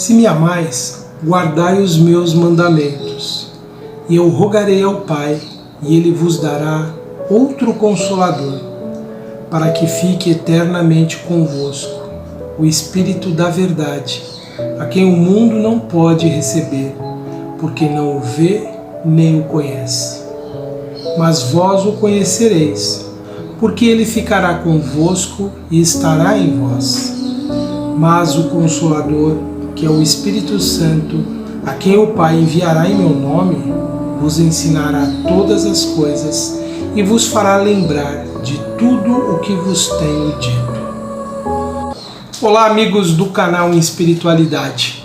Se me amais, guardai os meus mandamentos, e eu rogarei ao Pai, e Ele vos dará outro Consolador, para que fique eternamente convosco, o Espírito da Verdade, a quem o mundo não pode receber, porque não o vê nem o conhece. Mas vós o conhecereis, porque Ele ficará convosco e estará em vós. Mas o Consolador, que é o Espírito Santo, a quem o Pai enviará em meu nome, vos ensinará todas as coisas e vos fará lembrar de tudo o que vos tenho dito. Olá, amigos do canal Espiritualidade.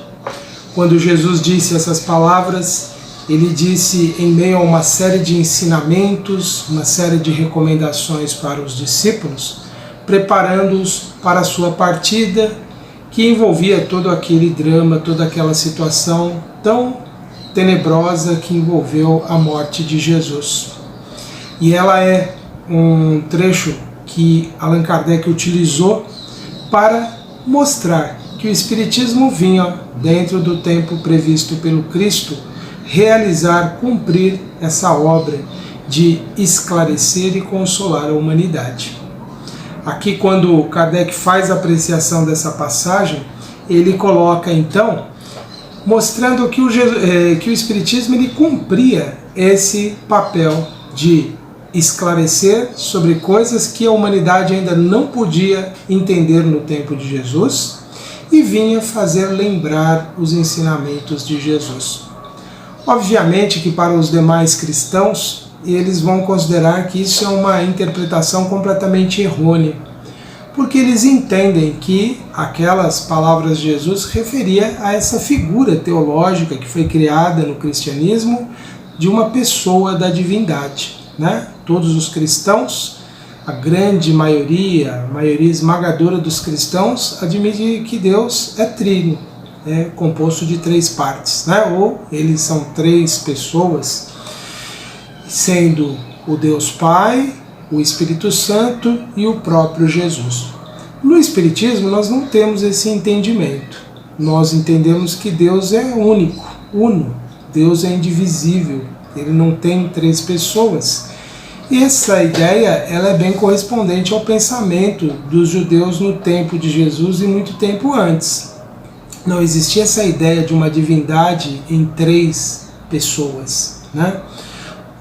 Quando Jesus disse essas palavras, Ele disse em meio a uma série de ensinamentos, uma série de recomendações para os discípulos, preparando-os para a sua partida, que envolvia todo aquele drama, toda aquela situação tão tenebrosa que envolveu a morte de Jesus. E ela é um trecho que Allan Kardec utilizou para mostrar que o Espiritismo vinha, dentro do tempo previsto pelo Cristo, realizar, cumprir essa obra de esclarecer e consolar a humanidade. Aqui, quando Kardec faz a apreciação dessa passagem, ele coloca então, mostrando que o Espiritismo ele cumpria esse papel de esclarecer sobre coisas que a humanidade ainda não podia entender no tempo de Jesus e vinha fazer lembrar os ensinamentos de Jesus. Obviamente que para os demais cristãos, eles vão considerar que isso é uma interpretação completamente errônea, porque eles entendem que aquelas palavras de Jesus referia a essa figura teológica que foi criada no cristianismo de uma pessoa da divindade, né? Todos os cristãos, a grande maioria, a maioria esmagadora dos cristãos, admite que Deus é trino, é composto de três partes, né? Ou eles são três pessoas, sendo o Deus Pai, o Espírito Santo e o próprio Jesus. No Espiritismo nós não temos esse entendimento. Nós entendemos que Deus é único, uno. Deus é indivisível, Ele não tem três pessoas. E essa ideia ela é bem correspondente ao pensamento dos judeus no tempo de Jesus e muito tempo antes. Não existia essa ideia de uma divindade em três pessoas, né?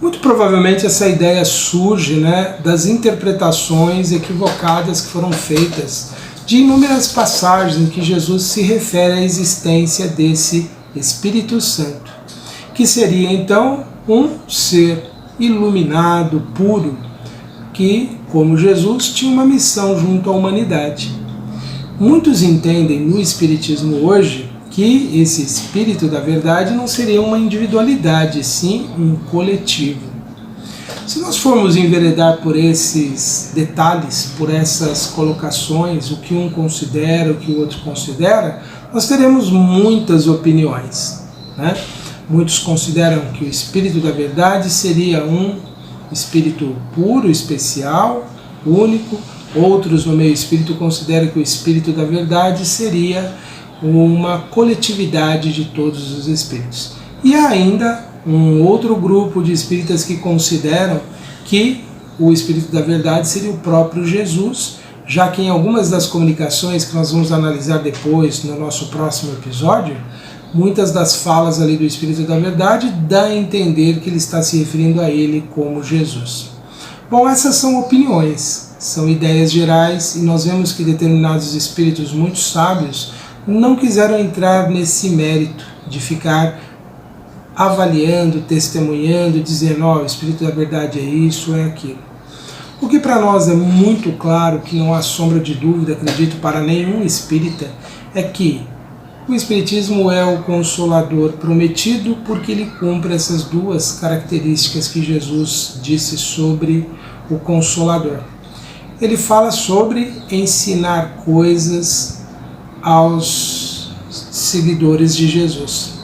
Muito provavelmente essa ideia surge, né, das interpretações equivocadas que foram feitas de inúmeras passagens em que Jesus se refere à existência desse Espírito Santo, que seria então um ser iluminado, puro, que, como Jesus, tinha uma missão junto à humanidade. Muitos entendem no Espiritismo hoje que esse Espírito da Verdade não seria uma individualidade, sim um coletivo. Se nós formos enveredar por esses detalhes, por essas colocações, o que um considera, o que o outro considera, nós teremos muitas opiniões, né? Muitos consideram que o Espírito da Verdade seria um Espírito puro, especial, único. Outros no meio espírito consideram que o Espírito da Verdade seria uma coletividade de todos os espíritos. E há ainda um outro grupo de espíritas que consideram que o Espírito da Verdade seria o próprio Jesus, já que em algumas das comunicações que nós vamos analisar depois no nosso próximo episódio, muitas das falas ali do Espírito da Verdade dá a entender que ele está se referindo a ele como Jesus. Bom, essas são opiniões, são ideias gerais, e nós vemos que determinados espíritos muito sábios não quiseram entrar nesse mérito de ficar avaliando, testemunhando, dizendo, ó, o Espírito da Verdade é isso, é aquilo. O que para nós é muito claro, que não há sombra de dúvida, acredito, para nenhum espírita, é que o Espiritismo é o Consolador prometido porque ele cumpre essas duas características que Jesus disse sobre o Consolador. Ele fala sobre ensinar coisas aos seguidores de Jesus.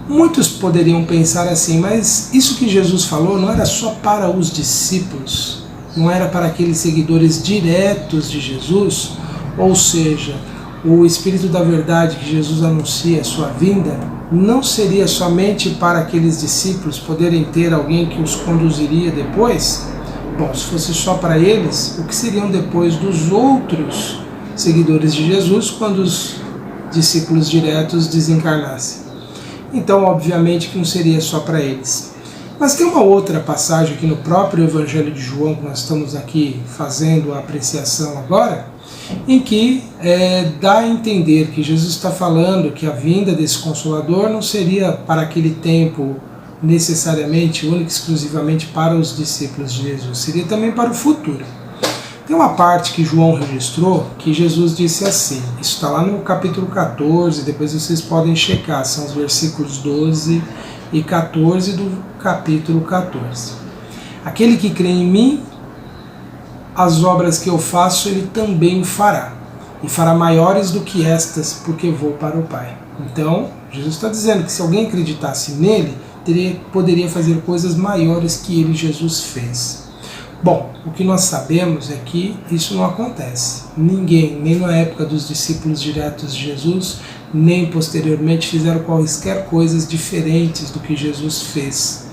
Muitos poderiam pensar assim, mas isso que Jesus falou não era só para os discípulos, não era para aqueles seguidores diretos de Jesus, ou seja, o Espírito da Verdade que Jesus anuncia, a sua vinda, não seria somente para aqueles discípulos poderem ter alguém que os conduziria depois? Bom, se fosse só para eles, o que seriam depois dos outros seguidores de Jesus quando os discípulos diretos desencarnassem? Então, obviamente que não seria só para eles. Mas tem uma outra passagem aqui no próprio Evangelho de João, que nós estamos aqui fazendo a apreciação agora, em que dá a entender que Jesus está falando que a vinda desse Consolador não seria para aquele tempo necessariamente, única e exclusivamente para os discípulos de Jesus, seria também para o futuro. Tem uma parte que João registrou que Jesus disse assim, isso está lá no capítulo 14, depois vocês podem checar, são os versículos 12 e 14 do capítulo 14. Aquele que crê em mim, as obras que eu faço, ele também fará, e fará maiores do que estas, porque vou para o Pai. Então, Jesus está dizendo que se alguém acreditasse nele, poderia fazer coisas maiores que ele, Jesus, fez. Bom, o que nós sabemos é que isso não acontece. Ninguém, nem na época dos discípulos diretos de Jesus, nem posteriormente, fizeram quaisquer coisas diferentes do que Jesus fez.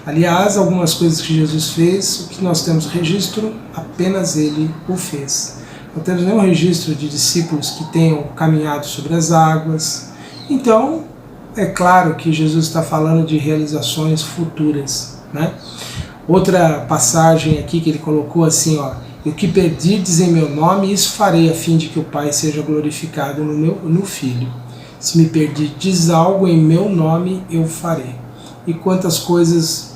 Aliás, algumas coisas que Jesus fez, o que nós temos registro, apenas ele o fez. Não temos nenhum registro de discípulos que tenham caminhado sobre as águas. Então, é claro que Jesus está falando de realizações futuras, né? Outra passagem aqui que ele colocou assim, ó, o que perdirdes em meu nome, isso farei a fim de que o Pai seja glorificado no Filho. Se me perdirdes algo em meu nome, eu farei. E quantas coisas,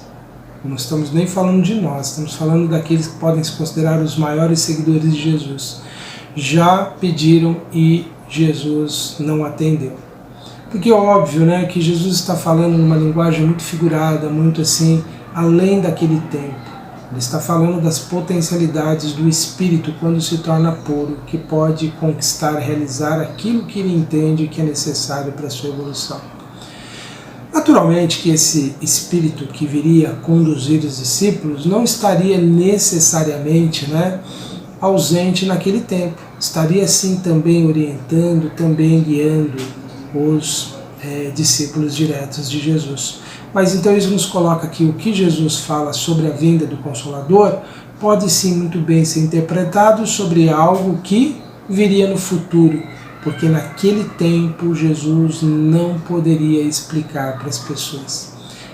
não estamos nem falando de nós, estamos falando daqueles que podem se considerar os maiores seguidores de Jesus, já pediram e Jesus não atendeu. Porque é óbvio, né, que Jesus está falando numa linguagem muito figurada, muito assim, além daquele tempo. Ele está falando das potencialidades do Espírito quando se torna puro, que pode conquistar, realizar aquilo que ele entende que é necessário para a sua evolução. Naturalmente que esse Espírito que viria conduzir os discípulos não estaria necessariamente, né, ausente naquele tempo. Estaria sim também orientando, também guiando os discípulos diretos de Jesus. Mas então isso nos coloca aqui o que Jesus fala sobre a vinda do Consolador pode sim muito bem ser interpretado sobre algo que viria no futuro, porque naquele tempo Jesus não poderia explicar para as pessoas.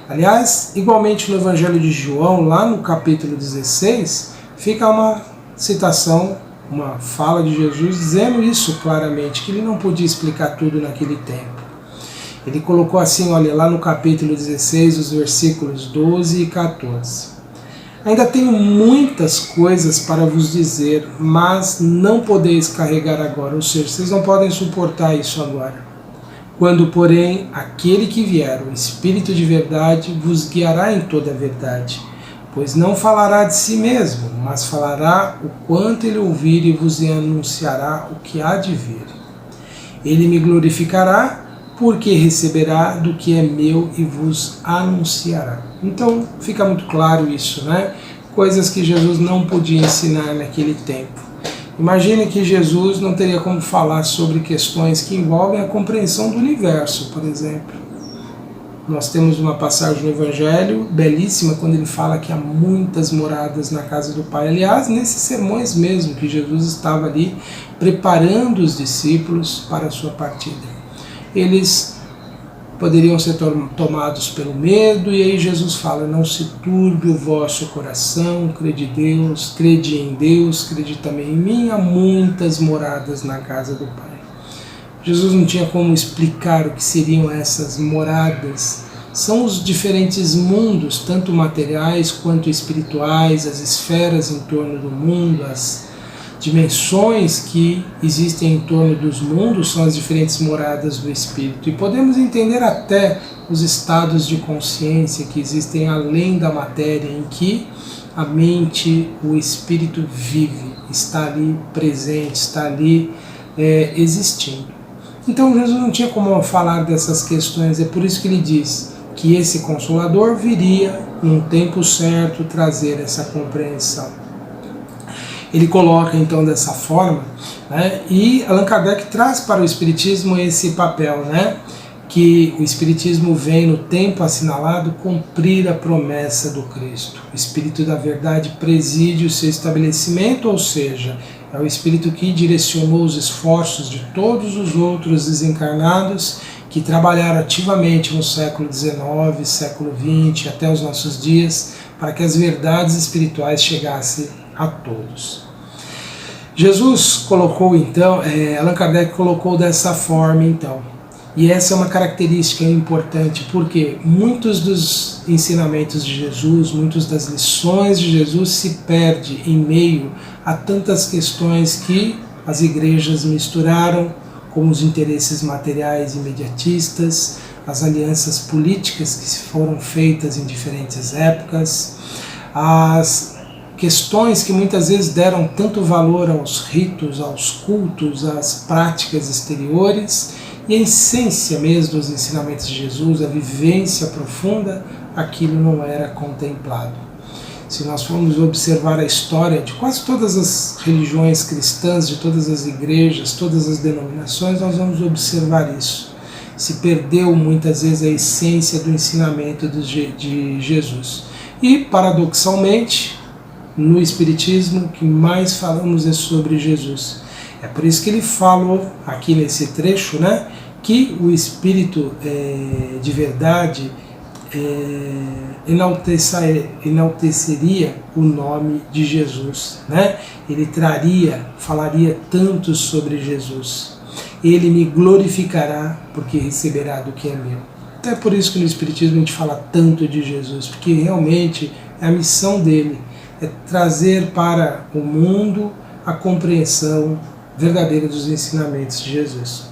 Aliás, igualmente no Evangelho de João, lá no capítulo 16, fica uma citação, uma fala de Jesus dizendo isso claramente, que ele não podia explicar tudo naquele tempo. Ele colocou assim, olha, lá no capítulo 16, os versículos 12 e 14. Ainda tenho muitas coisas para vos dizer, mas não podeis carregar agora, ou seja, vocês não podem suportar isso agora. Quando, porém, aquele que vier, o Espírito de verdade, vos guiará em toda a verdade, pois não falará de si mesmo, mas falará o quanto ele ouvir e vos anunciará o que há de vir. Ele me glorificará, porque receberá do que é meu e vos anunciará. Então fica muito claro isso, né? Coisas que Jesus não podia ensinar naquele tempo. Imagine que Jesus não teria como falar sobre questões que envolvem a compreensão do universo, por exemplo. Nós temos uma passagem no Evangelho belíssima quando ele fala que há muitas moradas na casa do Pai. Aliás, nesses sermões mesmo que Jesus estava ali preparando os discípulos para a sua partida. Eles poderiam ser tomados pelo medo, e aí Jesus fala, não se turbe o vosso coração, crede em Deus, crede também em mim, há muitas moradas na casa do Pai. Jesus não tinha como explicar o que seriam essas moradas. São os diferentes mundos, tanto materiais quanto espirituais, as esferas em torno do mundo, as dimensões que existem em torno dos mundos são as diferentes moradas do Espírito. E podemos entender até os estados de consciência que existem além da matéria, em que a mente, o Espírito vive, está ali presente, está ali existindo. Então Jesus não tinha como falar dessas questões, é por isso que ele diz que esse Consolador viria num tempo certo trazer essa compreensão. Ele coloca então dessa forma, né? E Allan Kardec traz para o Espiritismo esse papel, né? Que o Espiritismo vem no tempo assinalado cumprir a promessa do Cristo. O Espírito da Verdade preside o seu estabelecimento, ou seja, é o Espírito que direcionou os esforços de todos os outros desencarnados que trabalharam ativamente no século XIX, século XX, até os nossos dias, para que as verdades espirituais chegassem a todos. Jesus colocou então, Allan Kardec colocou dessa forma então, e essa é uma característica importante, porque muitos dos ensinamentos de Jesus, muitas das lições de Jesus se perde em meio a tantas questões que as igrejas misturaram, como os interesses materiais imediatistas, as alianças políticas que foram feitas em diferentes épocas, as questões que muitas vezes deram tanto valor aos ritos, aos cultos, às práticas exteriores, e a essência mesmo dos ensinamentos de Jesus, a vivência profunda, aquilo não era contemplado. Se nós formos observar a história de quase todas as religiões cristãs, de todas as igrejas, todas as denominações, nós vamos observar isso. Se perdeu muitas vezes a essência do ensinamento de Jesus. E, paradoxalmente, no Espiritismo, o que mais falamos é sobre Jesus. É por isso que ele falou aqui nesse trecho, né, que o Espírito de verdade enalteceria o nome de Jesus, né? Ele falaria tanto sobre Jesus. Ele me glorificará porque receberá do que é meu. Então é por isso que no Espiritismo a gente fala tanto de Jesus, porque realmente é a missão dele, é trazer para o mundo a compreensão verdadeira dos ensinamentos de Jesus.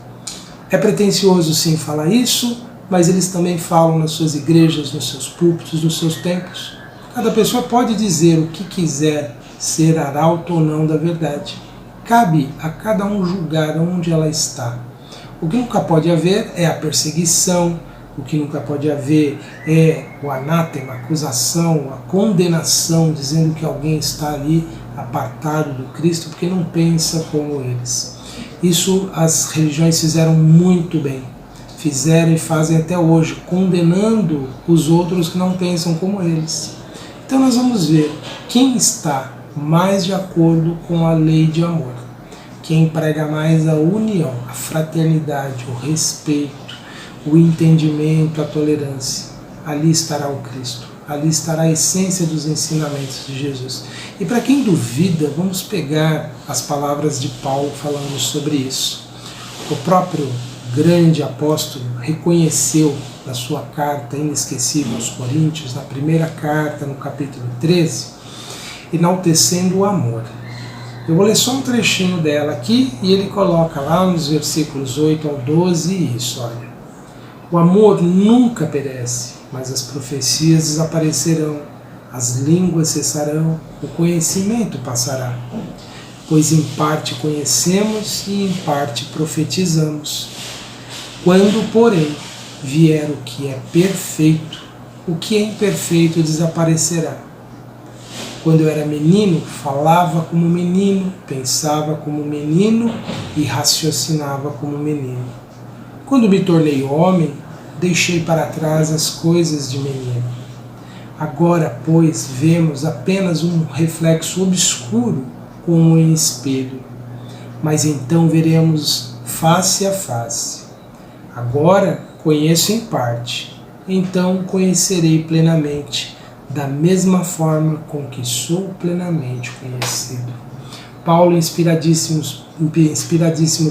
É pretensioso sim falar isso, mas eles também falam nas suas igrejas, nos seus púlpitos, nos seus templos. Cada pessoa pode dizer o que quiser, ser arauto ou não da verdade. Cabe a cada um julgar onde ela está. O que nunca pode haver é a perseguição, o que nunca pode haver é o anátema, a acusação, a condenação, dizendo que alguém está ali apartado do Cristo porque não pensa como eles. Isso as religiões fizeram muito bem. Fizeram e fazem até hoje, condenando os outros que não pensam como eles. Então nós vamos ver quem está mais de acordo com a lei de amor, quem prega mais a união, a fraternidade, o respeito, o entendimento, a tolerância. Ali estará o Cristo, ali estará a essência dos ensinamentos de Jesus. E para quem duvida, vamos pegar as palavras de Paulo falando sobre isso. O próprio grande apóstolo reconheceu na sua carta inesquecível aos Coríntios, na primeira carta, no capítulo 13, enaltecendo o amor. Eu vou ler só um trechinho dela aqui e ele coloca lá nos versículos 8 ao 12 isso, olha. O amor nunca perece, mas as profecias desaparecerão, as línguas cessarão, o conhecimento passará. Pois em parte conhecemos e em parte profetizamos. Quando, porém, vier o que é perfeito, o que é imperfeito desaparecerá. Quando eu era menino, falava como menino, pensava como menino e raciocinava como menino. Quando me tornei homem, deixei para trás as coisas de menino. Agora, pois, vemos apenas um reflexo obscuro como em espelho, mas então veremos face a face. Agora conheço em parte, então conhecerei plenamente, da mesma forma com que sou plenamente conhecido. Paulo, inspiradíssimo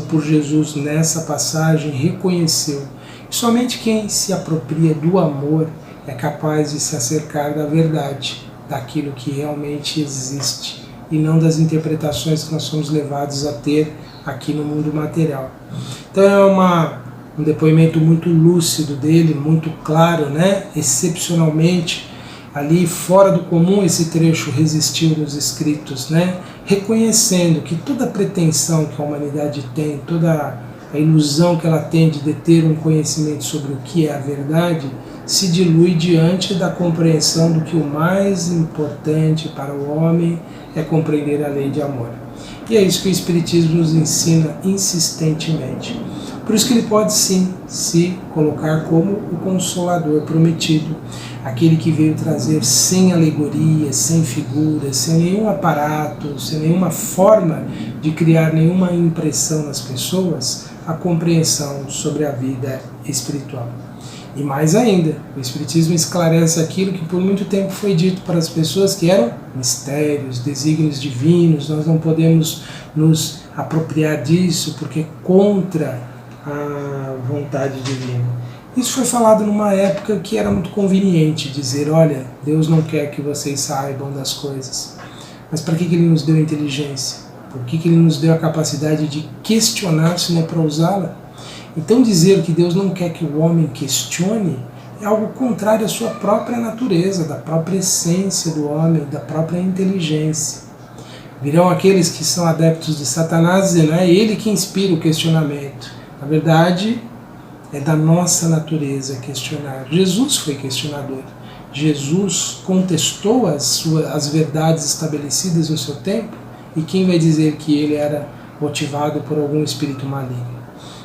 por Jesus nessa passagem, reconheceu que somente quem se apropria do amor é capaz de se acercar da verdade, daquilo que realmente existe, e não das interpretações que nós somos levados a ter aqui no mundo material. Então é um depoimento muito lúcido dele, muito claro, né? Excepcionalmente, ali fora do comum esse trecho resistiu nos escritos, né? Reconhecendo que toda a pretensão que a humanidade tem, toda a ilusão que ela tem de ter um conhecimento sobre o que é a verdade, se dilui diante da compreensão do que o mais importante para o homem é compreender a lei de amor. E é isso que o Espiritismo nos ensina insistentemente. Por isso que ele pode sim se colocar como o Consolador prometido, aquele que veio trazer sem alegorias, sem figuras, sem nenhum aparato, sem nenhuma forma de criar nenhuma impressão nas pessoas, a compreensão sobre a vida espiritual. E mais ainda, o Espiritismo esclarece aquilo que por muito tempo foi dito para as pessoas que eram mistérios, desígnios divinos, nós não podemos nos apropriar disso porque é contra a vontade divina. Isso foi falado numa época que era muito conveniente dizer, olha, Deus não quer que vocês saibam das coisas. Mas para que Ele nos deu inteligência? Por que Ele nos deu a capacidade de questionar se não é para usá-la? Então dizer que Deus não quer que o homem questione é algo contrário à sua própria natureza, da própria essência do homem, da própria inteligência. Virão aqueles que são adeptos de Satanás dizendo, é ele que inspira o questionamento. Na verdade, é da nossa natureza questionar. Jesus foi questionador. Jesus contestou as verdades estabelecidas no seu tempo, e quem vai dizer que ele era motivado por algum espírito maligno?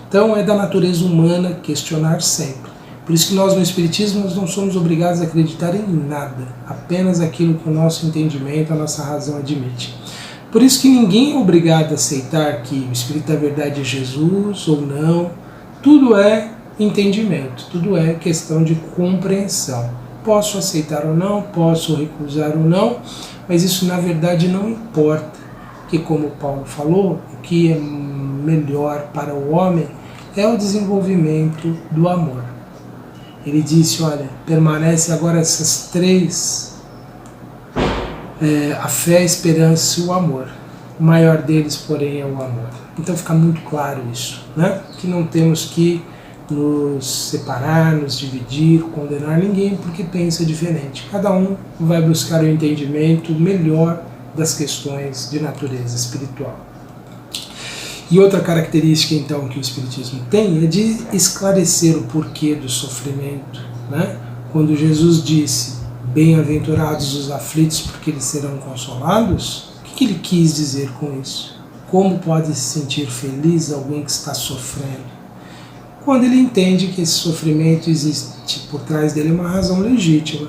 Então é da natureza humana questionar sempre. Por isso que nós no Espiritismo nós não somos obrigados a acreditar em nada, apenas aquilo que o nosso entendimento, a nossa razão admite. Por isso que ninguém é obrigado a aceitar que o Espírito da Verdade é Jesus ou não. Tudo é entendimento, tudo é questão de compreensão. Posso aceitar ou não, posso recusar ou não, mas isso na verdade não importa, porque como Paulo falou, o que é melhor para o homem é o desenvolvimento do amor. Ele disse, olha, permanece agora essas três, a fé, a esperança e o amor. O maior deles, porém, é o amor. Então fica muito claro isso, né? Que não temos que nos separar, nos dividir, condenar ninguém porque pensa diferente. Cada um vai buscar o entendimento melhor das questões de natureza espiritual. E outra característica, então, que o Espiritismo tem é de esclarecer o porquê do sofrimento, né? Quando Jesus disse, bem-aventurados os aflitos porque eles serão consolados, o que ele quis dizer com isso? Como pode se sentir feliz alguém que está sofrendo? Quando ele entende que esse sofrimento existe por trás dele uma razão legítima,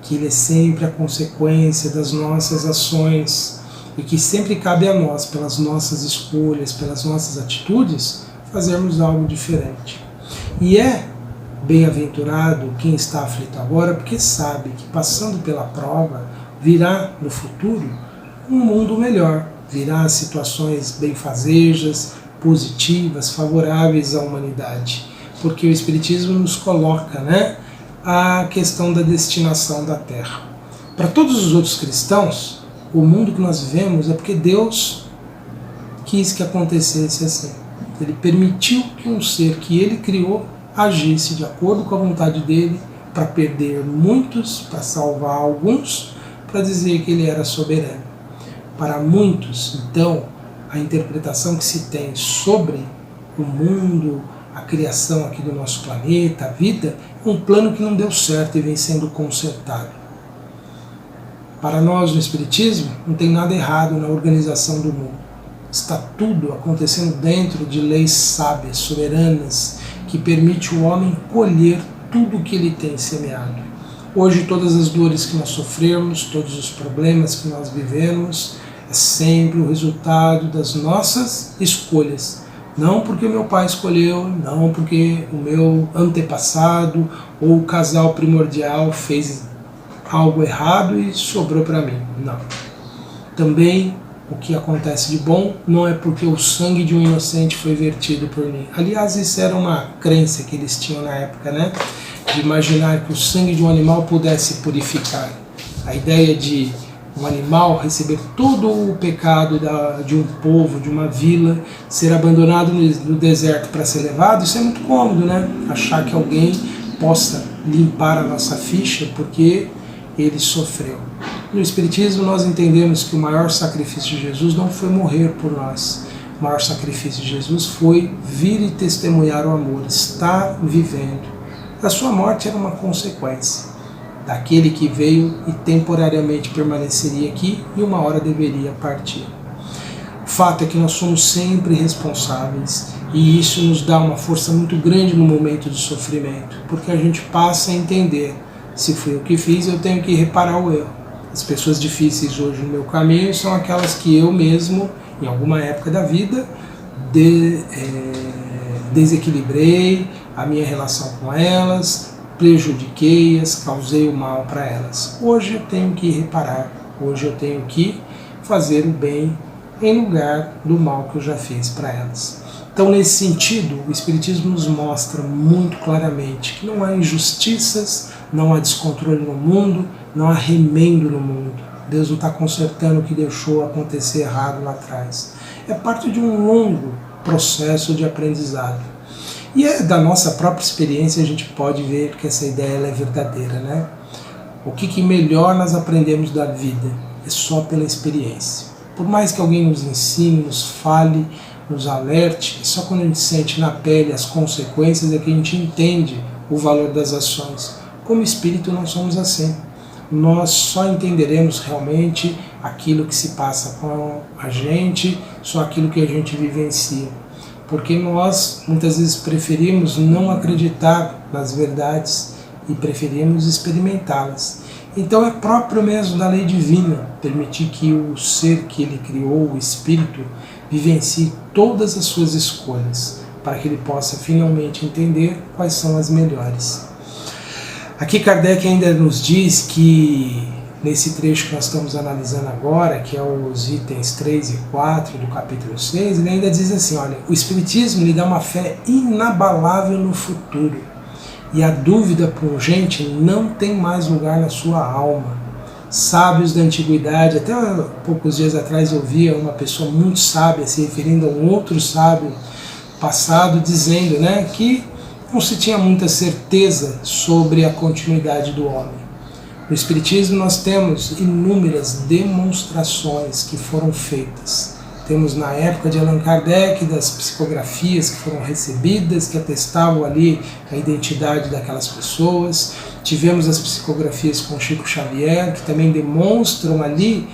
que ele é sempre a consequência das nossas ações e que sempre cabe a nós, pelas nossas escolhas, pelas nossas atitudes, fazermos algo diferente. E é bem-aventurado quem está aflito agora, porque sabe que passando pela prova virá no futuro um mundo melhor, virá situações benfazejas, positivas, favoráveis à humanidade, porque o Espiritismo nos coloca, né, a questão da destinação da Terra. Para todos os outros cristãos, o mundo que nós vivemos é porque Deus quis que acontecesse assim. Ele permitiu que um ser que Ele criou agisse de acordo com a vontade dele para perder muitos, para salvar alguns, para dizer que Ele era soberano. Para muitos, então, a interpretação que se tem sobre o mundo, a criação aqui do nosso planeta, a vida, é um plano que não deu certo e vem sendo consertado. Para nós no Espiritismo, não tem nada errado na organização do mundo. Está tudo acontecendo dentro de leis sábias, soberanas, que permite o homem colher tudo o que ele tem semeado. Hoje todas as dores que nós sofremos, todos os problemas que nós vivemos, é sempre o resultado das nossas escolhas. Não porque o meu pai escolheu, não porque o meu antepassado ou o casal primordial fez algo errado e sobrou para mim. Não. Também o que acontece de bom não é porque o sangue de um inocente foi vertido por mim. Aliás, isso era uma crença que eles tinham na época, né? De imaginar que o sangue de um animal pudesse purificar. A ideia de um animal receber todo o pecado de um povo, de uma vila, ser abandonado no deserto para ser levado, isso é muito cômodo, né? Achar que alguém possa limpar a nossa ficha porque ele sofreu. No Espiritismo nós entendemos que o maior sacrifício de Jesus não foi morrer por nós. O maior sacrifício de Jesus foi vir e testemunhar o amor, estar vivendo. A sua morte era uma consequência daquele que veio e temporariamente permaneceria aqui e uma hora deveria partir. O fato é que nós somos sempre responsáveis e isso nos dá uma força muito grande no momento de sofrimento, porque a gente passa a entender: se fui eu que fiz, eu tenho que reparar o erro. As pessoas difíceis hoje no meu caminho são aquelas que eu mesmo, em alguma época da vida, desequilibrei a minha relação com elas, prejudiquei-as, causei o mal para elas. Hoje eu tenho que reparar, hoje eu tenho que fazer o bem em lugar do mal que eu já fiz para elas. Então, nesse sentido, o Espiritismo nos mostra muito claramente que não há injustiças, não há descontrole no mundo, não há remendo no mundo. Deus não está consertando o que deixou acontecer errado lá atrás. É parte de um longo processo de aprendizado. E da nossa própria experiência a gente pode ver que essa ideia ela é verdadeira, né? O que melhor nós aprendemos da vida é só pela experiência. Por mais que alguém nos ensine, nos fale, nos alerte, é só quando a gente sente na pele as consequências é que a gente entende o valor das ações. Como espírito não somos assim. Nós só entenderemos realmente aquilo que se passa com a gente, só aquilo que a gente vivencia. Porque nós muitas vezes preferimos não acreditar nas verdades e preferimos experimentá-las. Então é próprio mesmo da lei divina permitir que o ser que ele criou, o Espírito, vivencie todas as suas escolhas, para que ele possa finalmente entender quais são as melhores. Aqui Kardec ainda nos diz que, nesse trecho que nós estamos analisando agora, que é os itens 3 e 4 do capítulo 6, ele ainda diz assim, olha, o Espiritismo lhe dá uma fé inabalável no futuro, e a dúvida pungente não tem mais lugar na sua alma. Sábios da antiguidade, até poucos dias atrás eu via uma pessoa muito sábia se referindo a um outro sábio passado, dizendo, né, que não se tinha muita certeza sobre a continuidade do homem. No Espiritismo nós temos inúmeras demonstrações que foram feitas. Temos na época de Allan Kardec, das psicografias que foram recebidas, que atestavam ali a identidade daquelas pessoas. Tivemos as psicografias com Chico Xavier, que também demonstram ali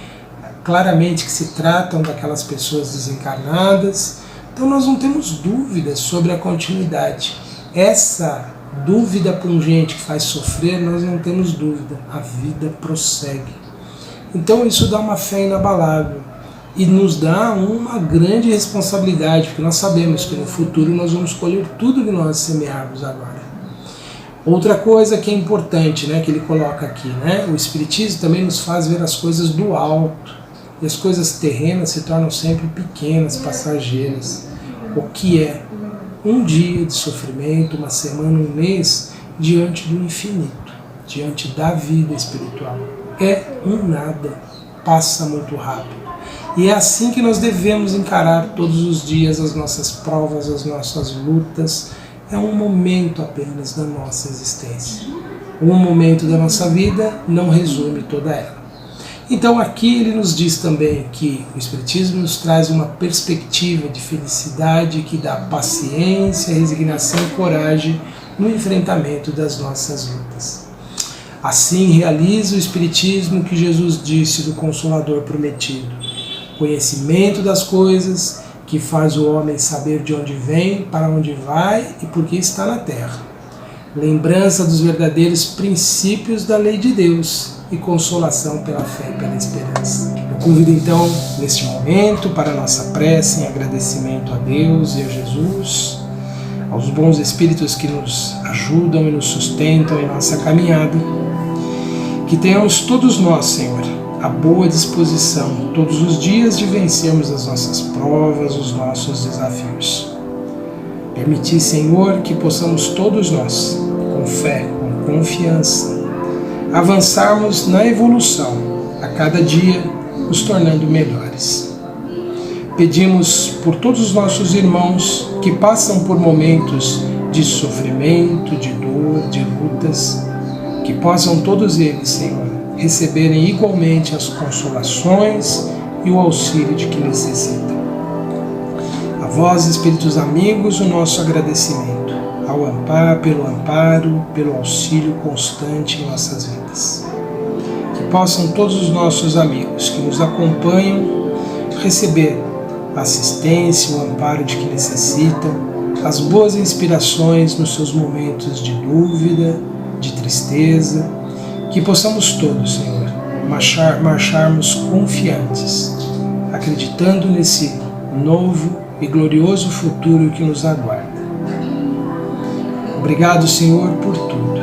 claramente que se tratam daquelas pessoas desencarnadas. Então nós não temos dúvidas sobre a continuidade. Essa dúvida pungente que faz sofrer, nós não temos dúvida, a vida prossegue. Então isso dá uma fé inabalável e nos dá uma grande responsabilidade, porque nós sabemos que no futuro nós vamos colher tudo que nós semearmos agora. Outra coisa que é importante, né, que ele coloca aqui, né, o Espiritismo também nos faz ver as coisas do alto, e as coisas terrenas se tornam sempre pequenas, passageiras. O que é um dia de sofrimento, uma semana, um mês, diante do infinito, diante da vida espiritual. É um nada, passa muito rápido. E é assim que nós devemos encarar todos os dias as nossas provas, as nossas lutas. É um momento apenas da nossa existência. Um momento da nossa vida não resume toda ela. Então aqui ele nos diz também que o Espiritismo nos traz uma perspectiva de felicidade que dá paciência, resignação e coragem no enfrentamento das nossas lutas. Assim realiza o Espiritismo que Jesus disse do Consolador prometido: conhecimento das coisas que faz o homem saber de onde vem, para onde vai e por que está na terra. Lembrança dos verdadeiros princípios da lei de Deus e consolação pela fé e pela esperança. Eu convido então, neste momento, para a nossa prece em agradecimento a Deus e a Jesus, aos bons espíritos que nos ajudam e nos sustentam em nossa caminhada, que tenhamos todos nós, Senhor, a boa disposição todos os dias de vencermos as nossas provas, os nossos desafios. Permitir, Senhor, que possamos todos nós, com fé, com confiança, avançarmos na evolução, a cada dia nos tornando melhores. Pedimos por todos os nossos irmãos que passam por momentos de sofrimento, de dor, de lutas, que possam todos eles, Senhor, receberem igualmente as consolações e o auxílio de que necessitam. A vós, espíritos amigos, o nosso agradecimento. pelo amparo, pelo auxílio constante em nossas vidas. Que possam todos os nossos amigos que nos acompanham receber a assistência, o amparo de que necessitam, as boas inspirações nos seus momentos de dúvida, de tristeza, que possamos todos, Senhor, marcharmos confiantes, acreditando nesse novo e glorioso futuro que nos aguarda. Obrigado, Senhor, por tudo.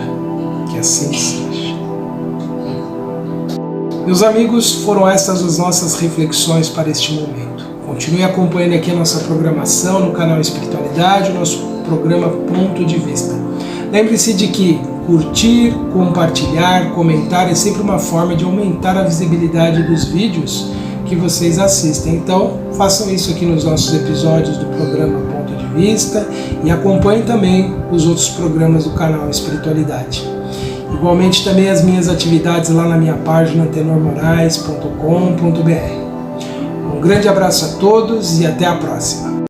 Que assim seja. Meus amigos, foram estas as nossas reflexões para este momento. Continue acompanhando aqui a nossa programação no canal Espiritualidade, o nosso programa Ponto de Vista. Lembre-se de que curtir, compartilhar, comentar é sempre uma forma de aumentar a visibilidade dos vídeos que vocês assistem. Então, façam isso aqui nos nossos episódios do programa Ponto de Vista e acompanhem também os outros programas do canal Espiritualidade. Igualmente também as minhas atividades lá na minha página tenormorais.com.br. Um grande abraço a todos e até a próxima.